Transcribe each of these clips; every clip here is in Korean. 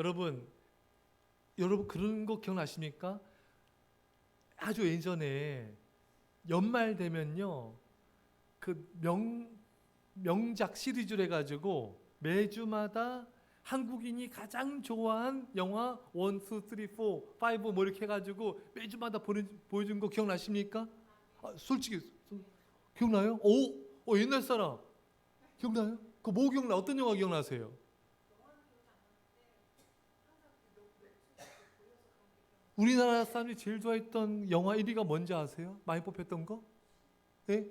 여러분 그런 거 기억나십니까? 아주 예전에 연말 되면요, 그 명작 시리즈를 해가지고 매주마다 한국인이 가장 좋아한 영화 1, 2, 3, 4, 5 뭐 이렇게 해가지고 매주마다 보여준 거 기억나십니까? 솔직히 기억나요? 옛날 사람 기억나요? 그 뭐 기억나? 어떤 영화 기억나세요? 우리나라 사람들이 제일 좋아했던 영화 1위가 뭔지 아세요? 많이 뽑혔던 거? 예?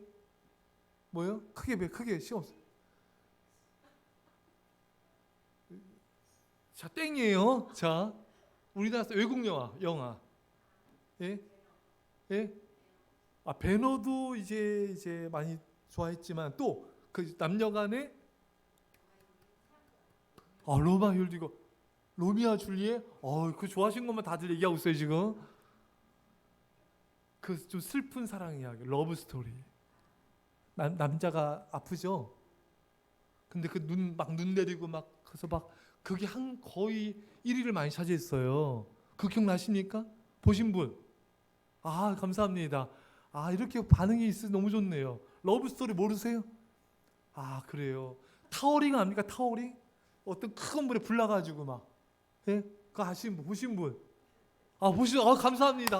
뭐요? 크게 시험. 자, 땡이에요. 자, 우리나라 외국 영화. 예? 예? 배너도 이제 많이 좋아했지만 또 그 남녀간의 로마 율리고 로미아 줄리엣. 그 좋아하시는 것만 다들 얘기하고 있어요 지금. 그 좀 슬픈 사랑 이야기, 러브 스토리. 남자가 아프죠. 근데 그 눈 내리고 막 그래서 막 그게 거의 1위를 많이 차지했어요. 그 기억나십니까? 보신 분? 감사합니다. 이렇게 반응이 있어서 너무 좋네요. 러브 스토리 모르세요? 그래요. 타워링 압니까? 타워링? 어떤 큰 건물에 불 나가지고 막. 예? 그거 아시는 분, 보신 분? 감사합니다.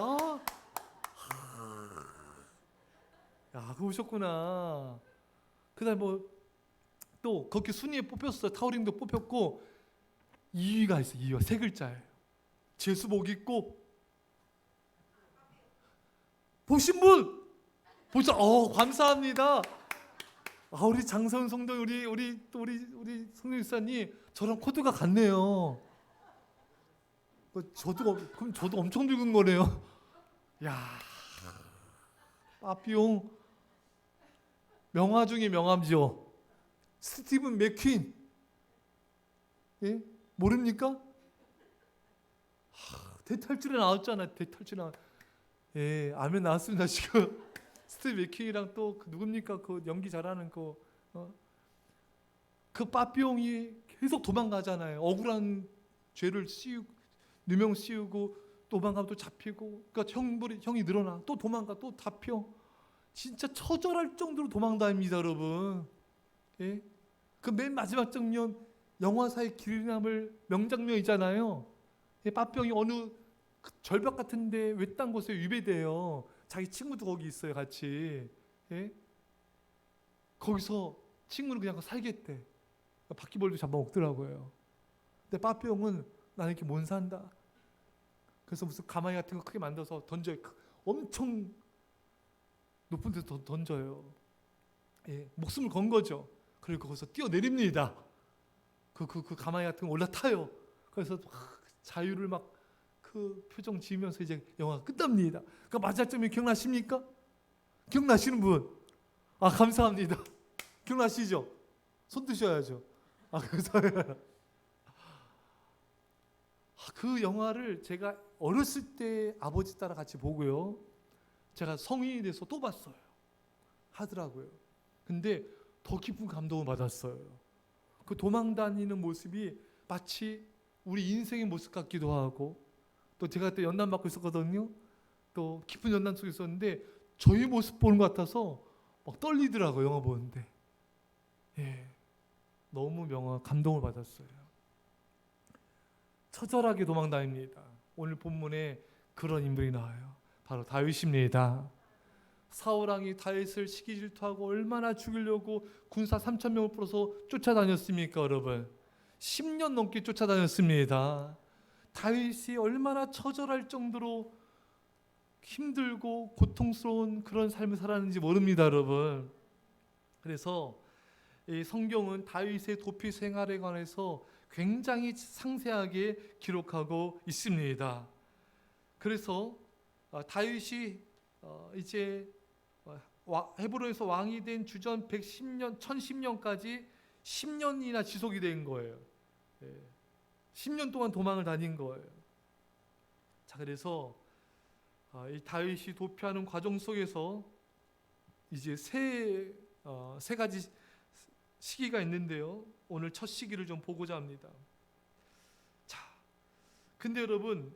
그거 보셨구나. 그다음 또 그렇게 순위에 뽑혔어요. 타워링도 뽑혔고 2위가 있어요. 2위가 세 글자예요. 제수복 입고 보신 분? 감사합니다. 우리 장선 성도 우리 성도 일사님 저랑 코드가 같네요. 그럼 저도 엄청 늙은 거네요. 야, 빠삐용 명화 중에 명함이죠. 스티븐 맥퀸. 예? 모릅니까? 대탈출에 나왔잖아요. 예, 아멘 나왔습니다 지금. 스티븐 맥퀸이랑 또 누굽니까? 그 연기 잘하는 그 빠삐용이 계속 도망가잖아요. 억울한 죄를 누명 씌우고 도망가면 또 잡히고, 그러니까 형이 늘어나 또 도망가 또 잡혀. 진짜 처절할 정도로 도망다닙니다, 여러분. 예? 그 맨 마지막 장면, 영화사의 길이 남을 명장면이잖아요. 빠삐용이 어느 절벽 같은데 외딴 곳에 유배돼요. 자기 친구도 거기 있어요, 같이. 예? 거기서 친구는 그냥 살겠대. 바퀴벌레 잡아먹더라고요. 근데 빠삐용은 나는 이렇게 못 산다. 그래서 무슨 가마귀 같은 거 크게 만들어서 던져요. 엄청 높은 데서 던져요. 예, 목숨을 건 거죠. 그리고 거기서 뛰어내립니다. 그 가마귀 같은 거 올라타요. 그래서 자유를 막 그 표정 지으면서 이제 영화가 끝납니다. 그 마지막 장면 기억나십니까? 기억나시는 분? 감사합니다. 기억나시죠? 손 드셔야죠. 감사합니다. 그 영화를 제가 어렸을 때 아버지 따라 같이 보고요. 제가 성인이 돼서 또 봤어요. 하더라고요. 근데 더 깊은 감동을 받았어요. 그 도망 다니는 모습이 마치 우리 인생의 모습 같기도 하고, 또 제가 그때 연단 받고 있었거든요. 또 깊은 연단 속에 있었는데 저희 모습 보는 것 같아서 막 떨리더라고요, 영화 보는데. 예, 너무 감동을 받았어요. 처절하게 도망 다닙니다. 오늘 본문에 그런 인물이 나와요. 바로 다윗입니다. 사울왕이 다윗을 시기 질투하고 얼마나 죽이려고 군사 3,000명을 풀어서 쫓아다녔습니까, 여러분? 10년 넘게 쫓아다녔습니다. 다윗이 얼마나 처절할 정도로 힘들고 고통스러운 그런 삶을 살았는지 모릅니다, 여러분. 그래서 이 성경은 다윗의 도피 생활에 관해서 굉장히 상세하게 기록하고 있습니다. 그래서 다윗이 이제 헤브론에서 왕이 된 주전 110년, 1010년까지 10년이나 지속이 된 거예요. 10년 동안 도망을 다닌 거예요. 자, 그래서 이 다윗이 도피하는 과정 속에서 이제 세 가지 시기가 있는데요. 오늘 첫 시기를 좀 보고자 합니다. 자, 근데 여러분,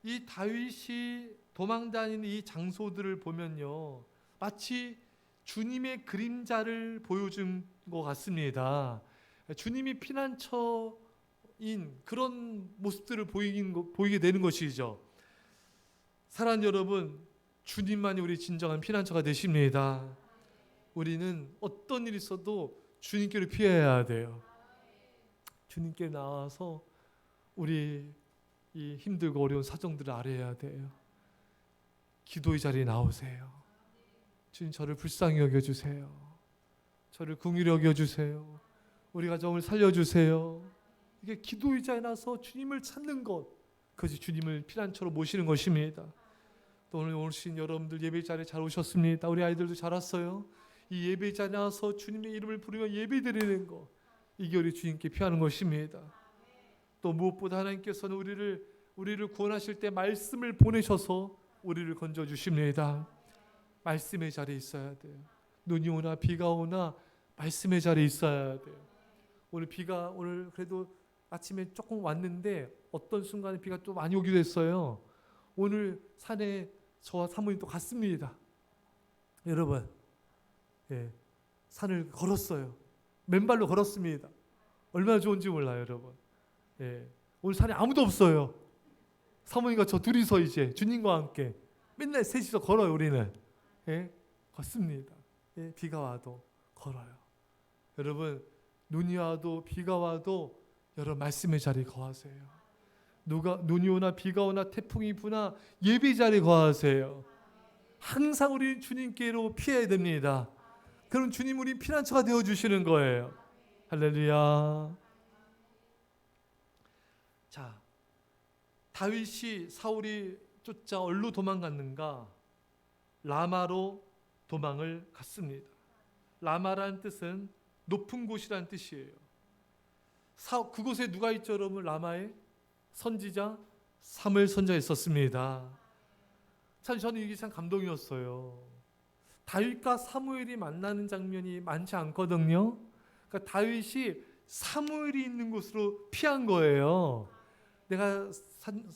이 다윗이 도망다니는 이 장소들을 보면요, 마치 주님의 그림자를 보여준 것 같습니다. 주님이 피난처인 그런 모습들을 보이게 되는 것이죠. 사랑하는 여러분, 주님만이 우리 진정한 피난처가 되십니다. 우리는 어떤 일이 있어도 주님께로 피해야 돼요. 주님께 나와서 우리 이 힘들고 어려운 사정들을 알아야 돼요. 기도의 자리에 나오세요. 주님, 저를 불쌍히 여겨주세요. 저를 긍휼히 여겨주세요. 우리 가정을 살려주세요. 이게 기도의 자리에 나서 주님을 찾는 것, 그것이 주님을 피난처로 모시는 것입니다. 또 오늘 오신 여러분들 예배 자리에 잘 오셨습니다. 우리 아이들도 잘 왔어요. 이 예배 자리에 나와서 주님의 이름을 부르며 예배 드리는 것, 이게 우리 주님께 피하는 것입니다. 또 무엇보다 하나님께서는 우리를 구원하실 때 말씀을 보내셔서 우리를 건져 주십니다. 말씀의 자리에 있어야 돼요. 눈이 오나 비가 오나 말씀의 자리에 있어야 돼요. 오늘 그래도 아침에 조금 왔는데 어떤 순간에 비가 또 많이 오기도 했어요. 오늘 산에 저와 사모님 또 갔습니다. 여러분, 산을 걸었어요. 맨발로 걸었습니다. 얼마나 좋은지 몰라요, 여러분. 오늘 산에 아무도 없어요. 사모님과 저 둘이서 이제 주님과 함께 맨날 셋이서 걸어요. 우리는 걷습니다. 비가 와도 걸어요. 여러분, 눈이 와도 비가 와도 여러분 말씀의 자리에 거하세요. 눈이 오나 비가 오나 태풍이 부나 예배 자리에 거하세요. 항상 우리 주님께로 피해야 됩니다. 그럼 주님 우리 피난처가 되어주시는 거예요. 할렐루야. 자, 다윗이 사울이 쫓아 어디로 도망갔는가? 라마로 도망을 갔습니다. 라마라는 뜻은 높은 곳이라는 뜻이에요. 그곳에 누가 있죠, 여러분? 라마에 선지자 사무엘 선지자가 있었습니다. 참 저는 이게 참 감동이었어요. 다윗과 사무엘이 만나는 장면이 많지 않거든요. 그러니까 다윗이 사무엘이 있는 곳으로 피한 거예요. 내가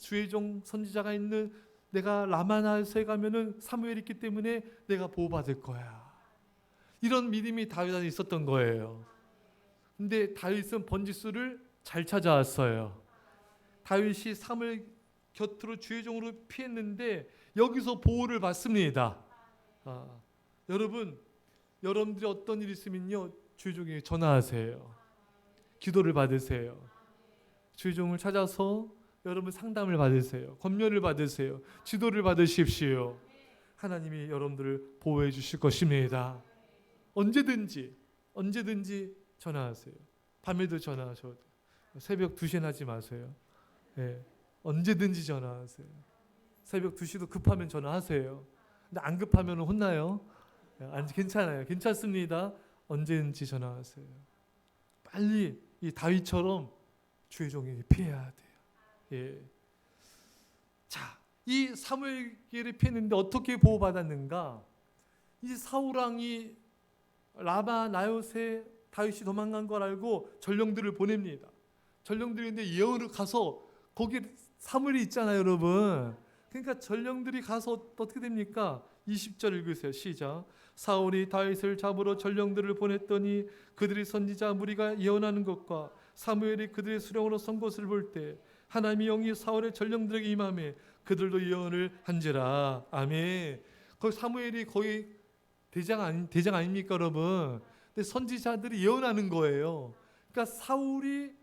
주의 종 선지자가 있는 내가 라마나에 가면은 사무엘이 있기 때문에 내가 보호받을 거야. 이런 믿음이 다윗한테 있었던 거예요. 근데 다윗은 번지수를 잘 찾아왔어요. 다윗이 사무엘 곁으로 주의 종으로 피했는데 여기서 보호를 받습니다. 여러분들이 어떤 일이 있으면요, 주의 종에게 전화하세요. 기도를 받으세요. 주의 종을 찾아서 여러분 상담을 받으세요. 권면을 받으세요. 지도를 받으십시오. 하나님이 여러분들을 보호해 주실 것입니다. 언제든지 전화하세요. 밤에도 전화하셔도 새벽 2시에 하지 마세요. 언제든지 전화하세요. 새벽 2시도 급하면 전화하세요. 근데 안 급하면 혼나요. 괜찮아요. 괜찮습니다. 언제든지 전화하세요. 빨리 이 다윗처럼 주의 종에게 피해야 돼요. 자, 이 사무엘에게 피했는데 어떻게 보호받았는가? 이 사울 왕이 라마 나요세 다윗이 도망간 걸 알고 전령들을 보냅니다. 전령들인데 예언을 가서 거기 사무엘이 있잖아요, 여러분. 그러니까 전령들이 가서 어떻게 됩니까? 20절 읽으세요. 시작. 사울이 다윗을 잡으러 전령들을 보냈더니 그들이 선지자 무리가 예언하는 것과 사무엘이 그들의 수령으로 선 것을 볼 때 하나님의 영이 사울의 전령들에게 임하매 그들도 예언을 한지라. 아멘. 거기 사무엘이 거의 대장 아닙니까, 여러분? 근데 선지자들이 예언하는 거예요. 그러니까 사울이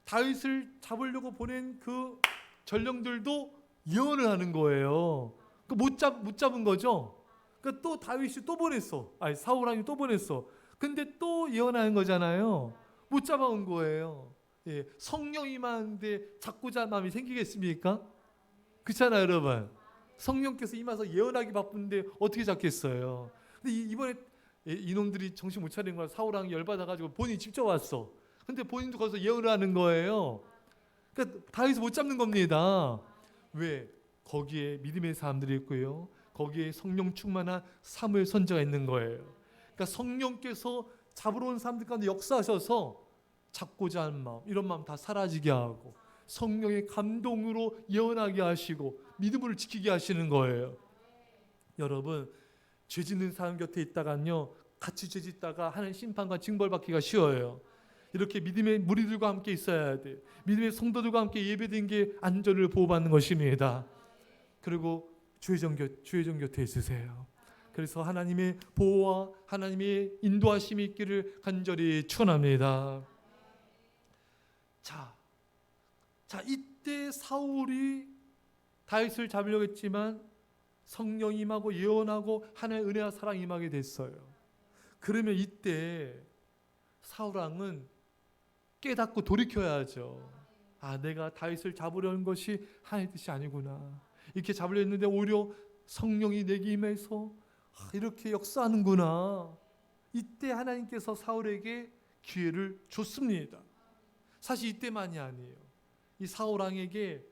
다윗을 잡으려고 보낸 그 전령들도 예언을 하는 거예요. 못 잡은 거죠. 그러니까 또 다윗이 또 보냈어. 사울 왕이 또 보냈어. 근데 또 예언하는 거잖아요. 못 잡아온 거예요. 성령이 임하는데 잡고자 마음이 생기겠습니까? 그렇잖아요, 여러분. 성령께서 임해서 예언하기 바쁜데 어떻게 잡겠어요? 근데 이번에 이놈들이 정신 못 차리는 거야. 사울 왕이 열받아가지고 본인이 직접 왔어. 근데 본인도 거기서 예언을 하는 거예요. 그러니까 다윗을 못 잡는 겁니다. 왜? 거기에 믿음의 사람들이 있고요. 거기에 성령 충만한 사무엘 선지자가 있는 거예요. 그러니까 성령께서 잡으러 온 사람들 가운데 역사하셔서 잡고자 하는 마음, 이런 마음 다 사라지게 하고 성령의 감동으로 예언하게 하시고 믿음을 지키게 하시는 거예요. 여러분, 죄 짓는 사람 곁에 있다간요, 같이 죄 짓다가 하나님 심판과 징벌받기가 쉬워요. 이렇게 믿음의 무리들과 함께 있어야 돼. 믿음의 성도들과 함께 예배드린 게 안전을 보호받는 것입니다. 그리고 주의정 곁에 있으세요. 그래서 하나님의 보호와 하나님의 인도하심이 있기를 간절히 축원합니다. 자, 이때 사울이 다윗을 잡으려고 했지만 성령이 임하고 예언하고 하나님의 은혜와 사랑이 임하게 됐어요. 그러면 이때 사울 왕은 깨닫고 돌이켜야죠. 아, 내가 다윗을 잡으려는 것이 하나님의 뜻이 아니구나. 이렇게 잡으려 했는데 오히려 성령이 내게 임해서 이렇게 역사하는구나. 이때 하나님께서 사울에게 기회를 줬습니다. 사실 이때만이 아니에요. 이 사울 왕에게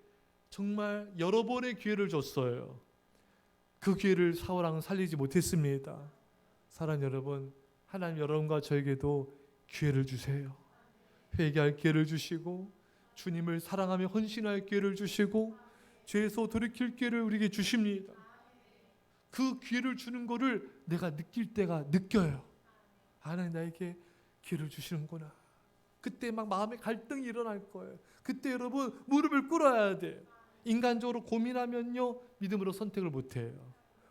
정말 여러 번의 기회를 줬어요. 그 기회를 사울 왕은 살리지 못했습니다. 사랑하는 여러분, 하나님 여러분과 저에게도 기회를 주세요. 회개할 기회를 주시고 주님을 사랑하며 헌신할 기회를 주시고 죄에서 돌이킬 기회를 우리에게 주십니다. 그 기회를 주는 것을 내가 느낄 때가 느껴요. 하나님 나에게 기회를 주시는구나. 그때 막 마음에 갈등이 일어날 거예요. 그때 여러분 무릎을 꿇어야 돼요. 인간적으로 고민하면요 믿음으로 선택을 못해요.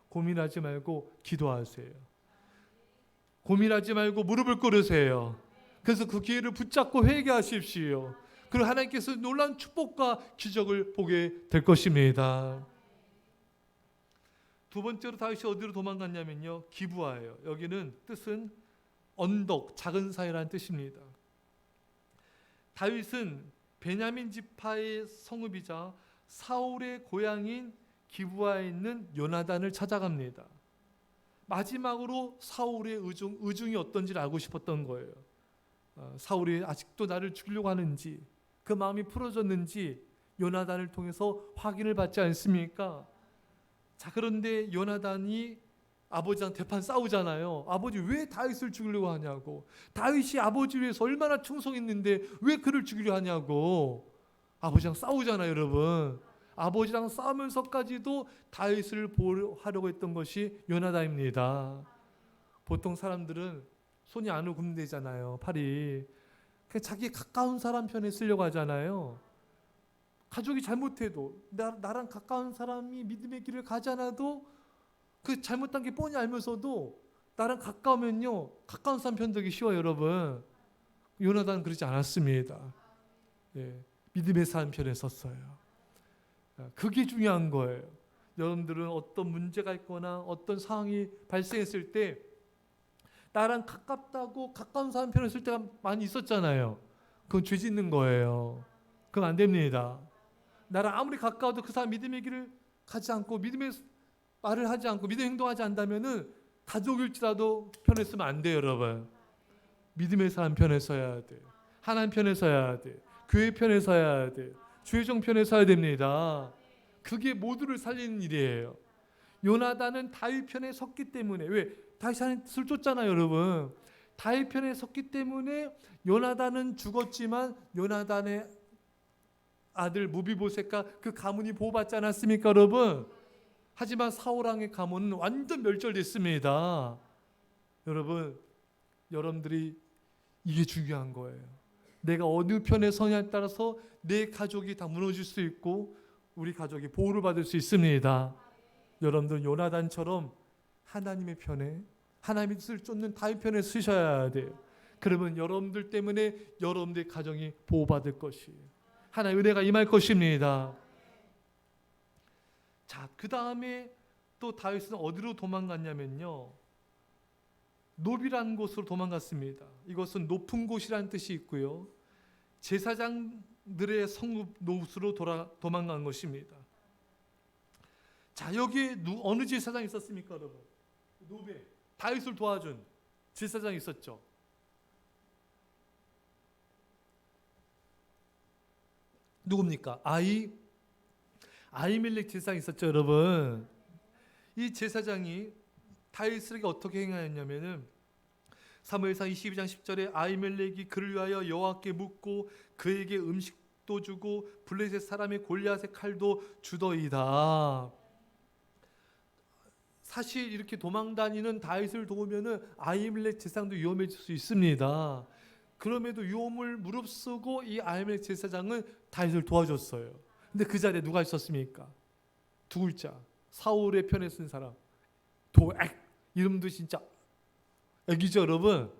고민하지 말고 기도하세요. 고민하지 말고 무릎을 꿇으세요. 그래서 그 기회를 붙잡고 회개하십시오. 그리고 하나님께서 놀라운 축복과 기적을 보게 될 것입니다. 두 번째로 다윗이 어디로 도망갔냐면요, 기브아예요. 여기는 뜻은 언덕, 작은 사이라는 뜻입니다. 다윗은 베냐민 지파의 성읍이자 사울의 고향인 기브아에 있는 요나단을 찾아갑니다. 마지막으로 사울의 의중이 어떤지를 알고 싶었던 거예요. 사울이 아직도 나를 죽이려고 하는지, 그 마음이 풀어졌는지 요나단을 통해서 확인을 받지 않습니까? 자, 그런데 요나단이 아버지랑 대판 싸우잖아요. 아버지 왜 다윗을 죽이려고 하냐고. 다윗이 아버지 위해서 얼마나 충성했는데 왜 그를 죽이려 하냐고. 아버지랑 싸우잖아요, 여러분. 아버지랑 싸우면서까지도 다윗을 보호하려고 했던 것이 요나단입니다. 보통 사람들은 손이 안으로 굽는다잖아요, 팔이. 그냥 자기 가까운 사람 편에 쓰려고 하잖아요. 가족이 잘못해도 나랑 가까운 사람이 믿음의 길을 가지 않아도 그 잘못한 게 뻔히 알면서도 나랑 가까우면요 가까운 사람 편 들기 쉬워요, 여러분. 요나단은 그러지 않았습니다. 예, 믿음의 사람 편에 섰어요. 그게 중요한 거예요. 여러분들은 어떤 문제가 있거나 어떤 상황이 발생했을 때 나랑 가깝다고 가까운 사람 편에 쓸 때가 많이 있었잖아요. 그건 죄 짓는 거예요. 그건 안 됩니다. 나랑 아무리 가까워도 그 사람 믿음의 길을 가지 않고 믿음의 말을 하지 않고 믿음의 행동하지 않다면은 가족일지라도 편에 쓰면 안 돼요, 여러분. 믿음의 사람 편에 서야 돼요. 하나님 편에 서야 돼요. 교회 편에 서야 돼요. 주의정 편에 서야 됩니다. 그게 모두를 살리는 일이에요. 요나단은 다윗 편에 섰기 때문에, 왜? 다윗의 뜻을 쫓잖아요, 여러분. 다윗 편에 섰기 때문에 요나단은 죽었지만 요나단의 아들 무비보셋과 그 가문이 보호받지 않았습니까, 여러분? 하지만 사울 왕의 가문은 완전 멸절됐습니다. 여러분, 여러분들이 이게 중요한 거예요. 내가 어느 편에 서냐에 따라서 내 가족이 다 무너질 수 있고 우리 가족이 보호를 받을 수 있습니다. 여러분들 요나단처럼 하나님의 편에, 하나님의 뜻을 쫓는 다윗 편에 서셔야 돼요. 그러면 여러분들 때문에 여러분들의 가정이 보호받을 것이에요. 하나님의 은혜가 임할 것입니다. 자, 그 다음에 또 다윗은 어디로 도망갔냐면요, 노비라는 곳으로 도망갔습니다. 이것은 높은 곳이라는 뜻이 있고요, 제사장들의 성읍 노릇으로 도망간 것입니다. 자, 여기에 어느 제사장이 있었습니까, 여러분? 노베, 다윗을 도와준 제사장이 있었죠. 누굽니까? 아히멜렉 제사장이 있었죠, 여러분. 이 제사장이 다윗에게 어떻게 행하였냐면은 사무엘상 22장 10절에 아히멜렉이 그를 위하여 여호와께 묻고 그에게 음식 닭도 주고 블레셋 사람의 골리앗의 칼도 주더이다. 사실 이렇게 도망다니는 다윗을 도우면은 아히멜렉 제사장도 위험해질 수 있습니다. 그럼에도 위험을 무릅쓰고 이 아히멜렉 제사장은 다윗을 도와줬어요. 근데 그 자리에 누가 있었습니까? 두 글자, 사울의 편에 쓴 사람, 도액. 이름도 진짜 액이죠, 여러분.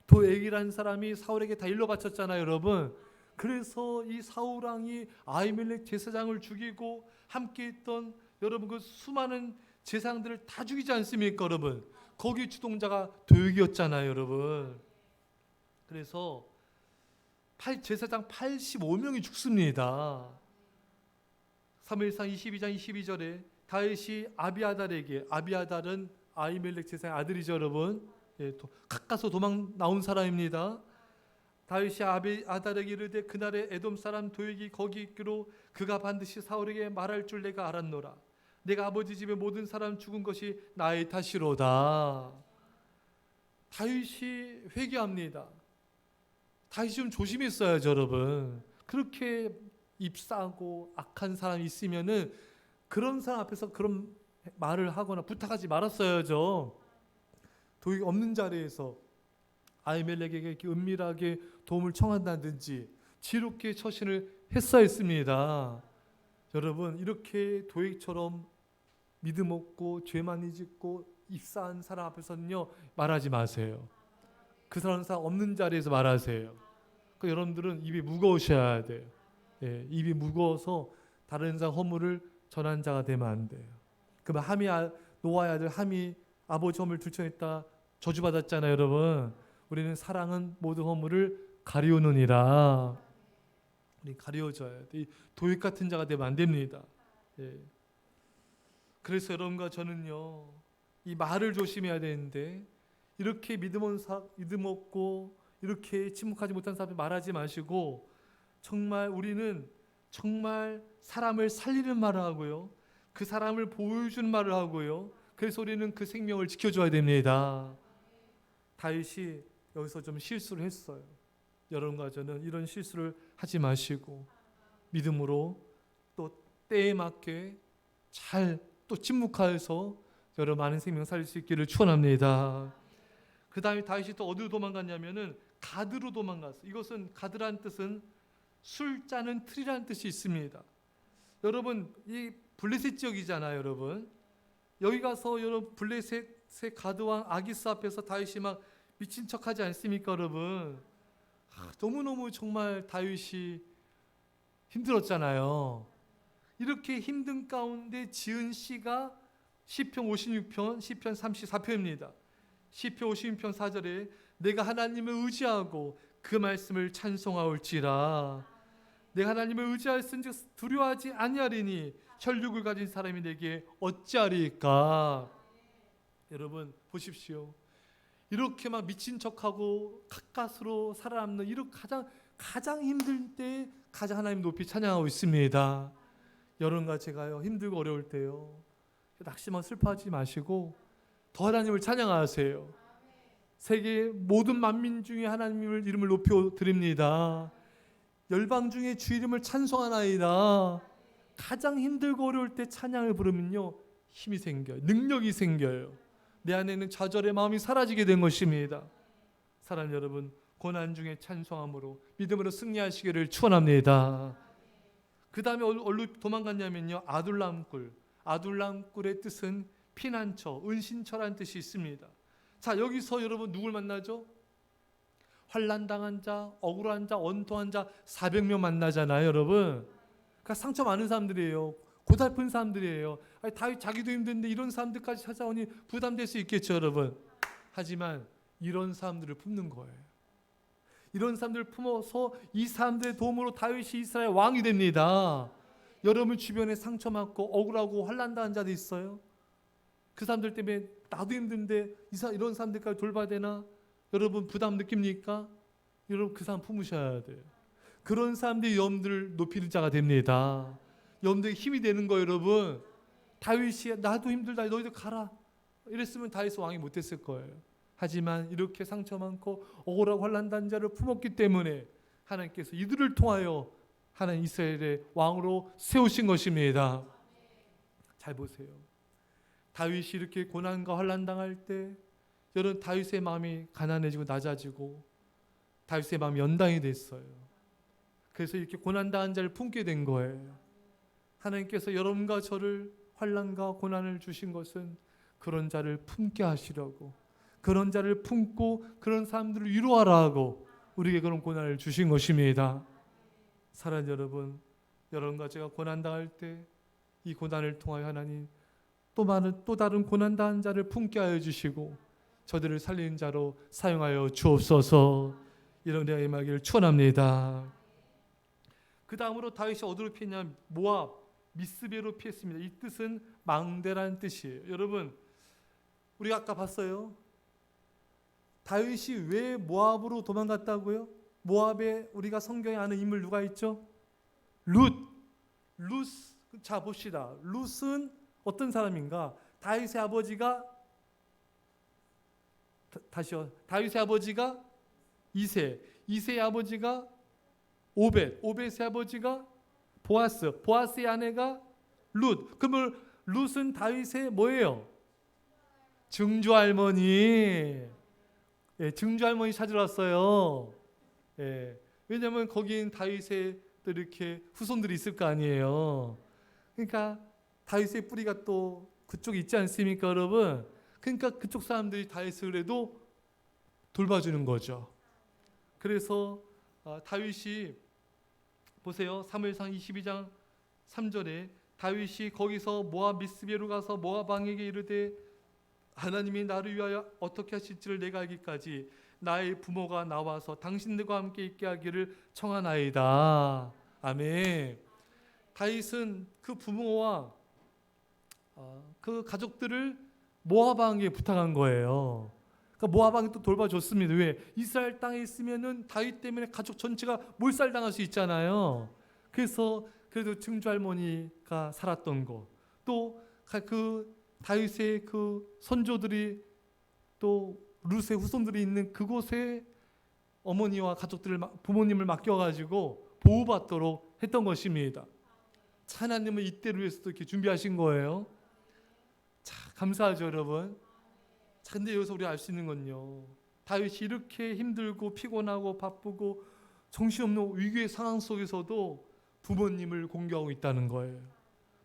도액이라는 사람이 사울에게 다 일러 바쳤잖아요, 여러분. 그래서 이 사울 왕이 아히멜렉 제사장을 죽이고 함께했던 여러분 그 수많은 제사장들을 다 죽이지 않습니까, 여러분? 거기 주동자가 도액이었잖아요, 여러분. 그래서 제사장 85명이 죽습니다. 사무엘상 22장 22절에 다윗이 아비아달에게, 아비아달은 아히멜렉 제사장의 아들이죠, 여러분. 가까스로 도망 나온 사람입니다. 다윗이 아비아달에게 이르되 그날에 에돔 사람 도액이 거기 있기로 그가 반드시 사울에게 말할 줄 내가 알았노라. 내가 아버지 집의 모든 사람 죽은 것이 나의 탓이로다. 다윗이 회개합니다. 다윗이 좀 조심했어야죠, 여러분. 그렇게 입사하고 악한 사람이 있으면은 그런 사람 앞에서 그런 말을 하거나 부탁하지 말았어야죠. 도액이 없는 자리에서 아히멜렉에게 이렇게 은밀하게 도움을 청한다든지 지롭게 처신을 했어야 했습니다. 여러분, 이렇게 도액처럼 믿음 없고 죄 많이 짓고 입사한 사람 앞에서는요 말하지 마세요. 그 사람 없는 자리에서 말하세요. 그러니까 여러분들은 입이 무거우셔야 돼요. 입이 무거워서 다른 사람 허물을 전한 자가 되면 안 돼요. 그러면 노아의 아들 함이 아버지 허물을 들춰냈다 저주받았잖아요, 여러분. 우리는 사랑은 모든 허물을 가리우느니라. 우리 가리워져야 돼. 도액 같은 자가 되면 안 됩니다. 그래서 여러분과 저는요 이 말을 조심해야 되는데 이렇게 믿음 없고 이렇게 침묵하지 못한 사람한테 말하지 마시고 정말 우리는 정말 사람을 살리는 말을 하고요. 그 사람을 보여주는 말을 하고요. 그래서 우리는 그 생명을 지켜줘야 됩니다. 다윗이 여기서 좀 실수를 했어요. 여러분과 저는 이런 실수를 하지 마시고 믿음으로 또 때에 맞게 잘 또 침묵하여서 여러 많은 생명 살릴 수 있기를 축원합니다. 그 다음에 다윗이 또 어디로 도망갔냐면은 가드로 도망갔어요. 이것은 가드라는 뜻은 술 짜는 틀이라는 뜻이 있습니다. 여러분 이 블레셋 지역이잖아요, 여러분. 여기 가서 여러분 블레셋의 가드왕 아기스 앞에서 다윗이 막 미친 척하지 않습니까, 여러분? 너무너무 정말 다윗이 힘들었잖아요. 이렇게 힘든 가운데 지은 시가 시편 56편, 시편 34편입니다. 시편 56편 4절에 내가 하나님을 의지하고 그 말씀을 찬송하올지라. 내가 하나님을 의지하였은즉 두려워하지 아니하리니 혈육을 가진 사람이 내게 어찌하리까. 여러분 보십시오. 이렇게 막 미친 척하고 가까스로 살아남는 이런 가장 힘들 때 가장 하나님 높이 찬양하고 있습니다. 여러분과 제가요 힘들고 어려울 때요 낙심하고 슬퍼하지 마시고 더 하나님을 찬양하세요. 세계 모든 만민 중에 하나님을 이름을 높여 드립니다. 열방 중에 주 이름을 찬송하나이다. 가장 힘들고 어려울 때 찬양을 부르면요 힘이 생겨요. 능력이 생겨요. 내 안에는 좌절의 마음이 사라지게 된 것입니다. 사랑하는 여러분, 고난 중에 찬송함으로 믿음으로 승리하시기를 축원합니다. 그 다음에 어디로 도망갔냐면요 아둘람굴. 아둘람굴의 뜻은 피난처, 은신처라는 뜻이 있습니다. 자, 여기서 여러분 누굴 만나죠? 환난당한 자, 억울한 자, 원통한 자 400명 만나잖아요, 여러분. 그러니까 상처 많은 사람들이에요. 고달픈 사람들이에요. 다윗 자기도 힘든데 이런 사람들까지 찾아오니 부담될 수 있겠죠, 여러분. 하지만 이런 사람들을 품는 거예요. 이런 사람들을 품어서 이 사람들의 도움으로 다윗이 이스라엘 왕이 됩니다. 여러분 주변에 상처 받고 억울하고 환난당한 자도 있어요. 그 사람들 때문에 나도 힘든데 이런 사람들까지 돌봐야 되나? 여러분 부담 느낍니까? 여러분 그 사람 품으셔야 돼요. 그런 사람들이 여러분들을 높이는 자가 됩니다. 여러분들에게 힘이 되는 거예요, 여러분. 다윗이 나도 힘들다, 너희들 가라 이랬으면 다윗 왕이 못했을 거예요. 하지만 이렇게 상처 많고 억울하고 환난당한 자를 품었기 때문에 하나님께서 이들을 통하여 하나님 이스라엘의 왕으로 세우신 것입니다. 잘 보세요. 다윗이 이렇게 고난과 환난 당할 때 여러분 다윗의 마음이 가난해지고 낮아지고 다윗의 마음이 연단이 됐어요. 그래서 이렇게 고난 당한 자를 품게 된 거예요. 하나님께서 여러분과 저를 환난과 고난을 주신 것은 그런 자를 품게 하시려고, 그런 자를 품고 그런 사람들을 위로하라 하고 우리에게 그런 고난을 주신 것입니다. 사랑하는 여러분, 여러분과 제가 고난 당할 때 이 고난을 통하여 하나님 또 다른 고난 당한 자를 품게 하여 주시고 저들을 살리는 자로 사용하여 주옵소서. 이런 은혜가 임하기를 축원합니다. 그 다음으로 다윗이 어디로 피했냐? 모압 미스베로 피했습니다. 이 뜻은 망대라는 뜻이에요. 여러분, 우리가 아까 봤어요. 다윗이 왜 모압으로 도망갔다고요? 모압에 우리가 성경에 아는 인물 누가 있죠? 룻. 자 봅시다. 룻은 어떤 사람인가? 다윗의 아버지가 다시요. 다윗의 아버지가 이세, 이세의 아버지가 오벳, 오벳의 아버지가 보아스, 보아스의 아내가 룻. 그러면 룻은 다윗의 뭐예요? 증조할머니. 예, 증조할머니 찾으러 왔어요. 예, 왜냐하면 거긴 다윗의 또 이렇게 후손들이 있을 거 아니에요. 그러니까 다윗의 뿌리가 또 그쪽에 있지 않습니까, 여러분? 그러니까 그쪽 사람들이 다윗을 그래도 돌봐주는 거죠. 그래서 다윗이 보세요. 사무엘상 22장 3절에 다윗이 거기서 모압 미스베로 가서 모압 왕에게 이르되 하나님이 나를 위하여 어떻게 하실지를 내가 알기까지 나의 부모가 나와서 당신들과 함께 있게 하기를 청하나이다. 아멘. 다윗은 그 부모와 그 가족들을 모압 왕에게 부탁한 거예요. 그러니까 모압 왕이 또 돌봐줬습니다. 왜? 이스라엘 땅에 있으면은 다윗 때문에 가족 전체가 몰살당할 수 있잖아요. 그래서 그래도 증조할머니가 살았던 거, 또 그 다윗의 그 선조들이 또 룻의 후손들이 있는 그곳에 어머니와 가족들을 부모님을 맡겨가지고 보호받도록 했던 것입니다. 하나님은 이때를 위해서도 이렇게 준비하신 거예요. 자, 감사하죠, 여러분. 자, 근데 여기서 우리가 알 수 있는 건요, 다윗이 이렇게 힘들고 피곤하고 바쁘고 정신없는 위기의 상황 속에서도 부모님을 공경하고 있다는 거예요.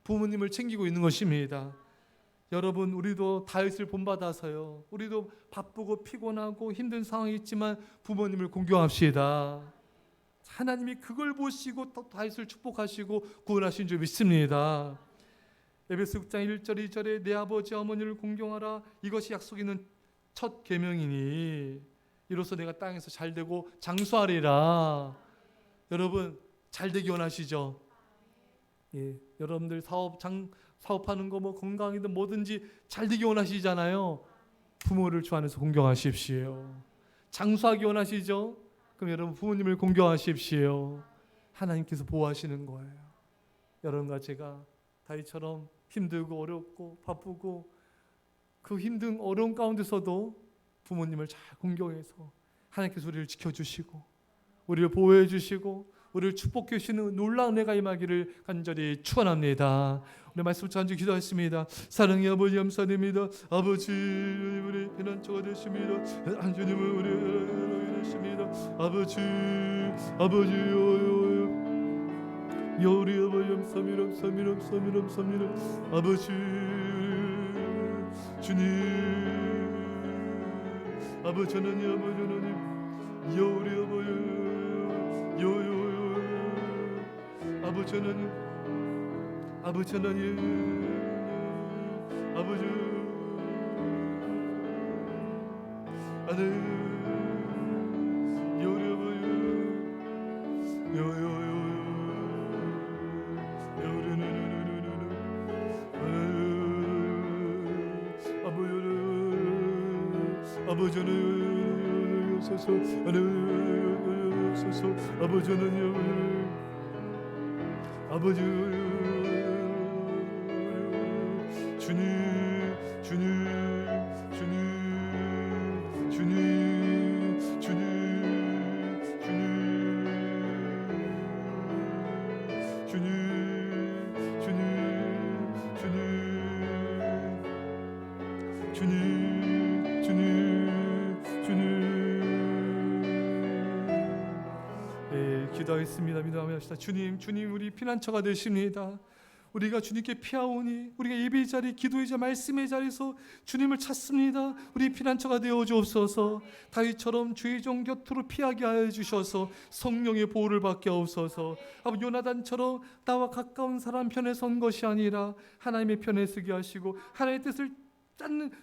부모님을 챙기고 있는 것입니다. 여러분, 우리도 다윗을 본받아서요, 우리도 바쁘고 피곤하고 힘든 상황이 있지만 부모님을 공경합시다. 하나님이 그걸 보시고 또 다윗을 축복하시고 구원하신 줄 믿습니다. 에베소 6장 1절 2절에 내 아버지 어머니를 공경하라, 이것이 약속 있는 첫 계명이니 이로써 내가 땅에서 잘되고 장수하리라. 여러분, 잘되기 원하시죠? 예, 여러분들 사업하는 거 뭐 건강이든 뭐든지 잘되기 원하시잖아요. 부모를 주 안에서 공경하십시오. 장수하기 원하시죠? 그럼 여러분 부모님을 공경하십시오. 하나님께서 보호하시는 거예요. 여러분과 제가 다윗처럼 힘들고 어렵고 바쁘고 그 힘든 어려운 가운데서도 부모님을 잘 공경해서 하나님께서 우리를 지켜주시고 우리를 보호해 주시고 우리를 축복해 주시는 놀라운 은혜가 임하기를 간절히 축원합니다. 우리 말씀 전주 기도하십니다. 사랑의 아버지 감사드립니다. 아버지, 우리 피난처가 되십니다. 주님은 우리 되십니다. 아버지 우리 아버지 감사합니다. 아버지 주님, 아버지 하나님 우리 아버지 아버지 하나님 아버지 아버지 하나님 소서 아버지 하나님 아버지 주님 주님, 주님, 주님. 예, 기도하겠습니다. 믿음합시다. 주님, 주님, 우리 피난처가 되십니다. 우리가 주님께 피하오니 우리가 예배의 자리, 기도의 자리, 말씀의 자리에서 주님을 찾습니다. 우리 피난처가 되어 주옵소서. 다윗처럼 주의 종 곁으로 피하게 하여 주셔서 성령의 보호를 받게 하옵소서. 아버지, 요나단처럼 나와 가까운 사람 편에 선 것이 아니라 하나님의 편에 서게 하시고 하나님의 뜻을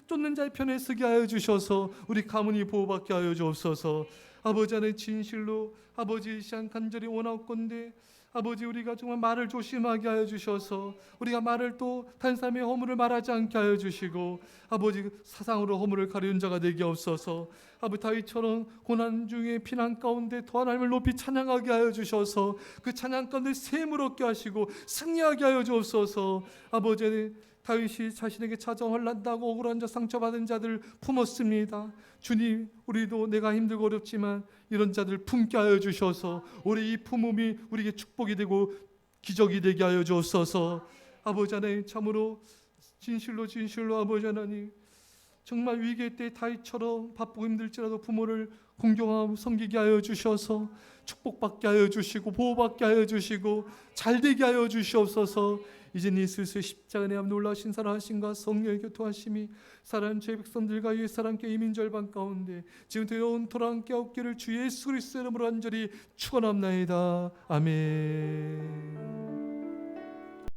쫓는 자의 편에 서게 하여 주셔서 우리 가문이 보호받게 하여 주옵소서. 아버지 안에 진실로 아버지 이 시간 간절히 원하옵건대 아버지, 우리가 정말 말을 조심하게 하여 주셔서 우리가 말을 또 다른 사람의 허물을 말하지 않게 하여 주시고 아버지, 사상으로 허물을 가리는 자가 되게 없어서 아버지, 다윗처럼 고난 중에 피난 가운데 더 하나님을 높이 찬양하게 하여 주셔서 그 찬양 가운데 샘을 얻게 하시고 승리하게 하여 주옵소서. 아버지, 다윗이 자신에게 찾아온 환난당하고 억울한 자, 상처받은 자들 품었습니다. 주님, 우리도 내가 힘들고 어렵지만 이런 자들 품게 하여 주셔서 우리 이 품음이 우리에게 축복이 되고 기적이 되게 하여 주옵소서. 아버지 하나님, 참으로 진실로 아버지 하나님, 정말 위기의 때 다윗처럼 바쁘고 힘들지라도 부모를 공경하고 섬기게 하여 주셔서 축복받게 하여 주시고 보호받게 하여 주시고 잘되게 하여 주시옵소서. 이제 예수의 십자가 내앞 놀라신 사랑하심과 성령의 교통하심이 사랑하는 죄 백성들과 유의 사람께 이민절반 가운데 지금부터 영원토록 함께 없기를 주 예수 그리스도의 이름으로 간절히 축원합나이다. 아멘.